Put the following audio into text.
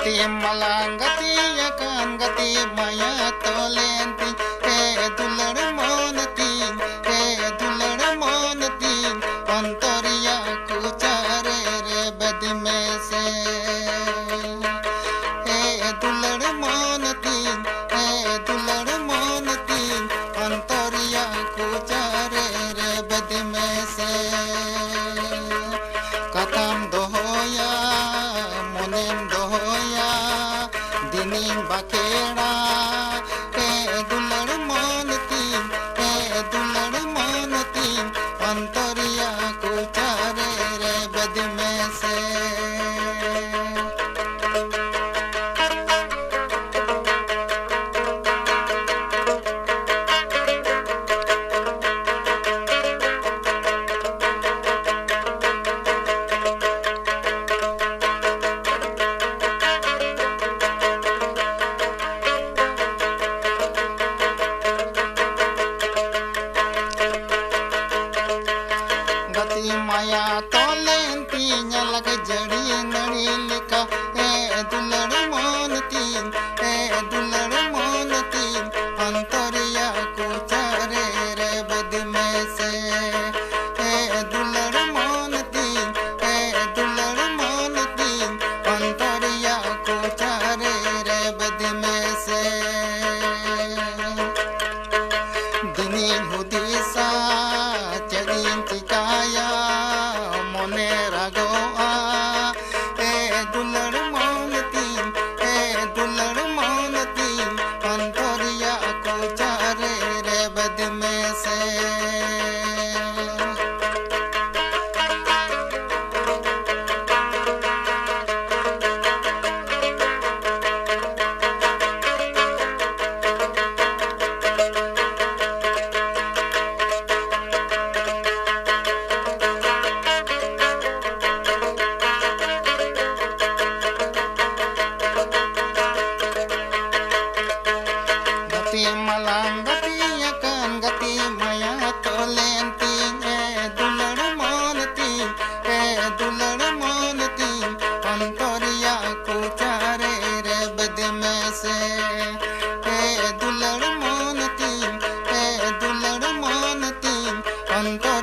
gati malang gati akan gati maya tolenti dular monatin antoriya kuchare re bed में से दुलड़ मोनतीन अंतरिया कुचारे रे बद में से कथम दोहोया मुनिम दोहोया दिनीम बकेड़ा दुलड़ मोनतीन अंतरिया कुचारे रे बद में से माया तोलेंती लग जड़ी नड़ी लिखा दुलड़ मोनतीन अंतरिया कुचारे रे बद में से दुलड़ मोनतीन अंतरिया कुचारे रे बद में से दिनी हुदिसा चढ़ीन चिकाया मोने रागोआ दुलड़ मोनतीन अंतरिया कुचारे रे बद में से malang gati akan gati maya tolenti dular monatin antoriya kuchare re bad में से दुलड़ मोनतीन अंतर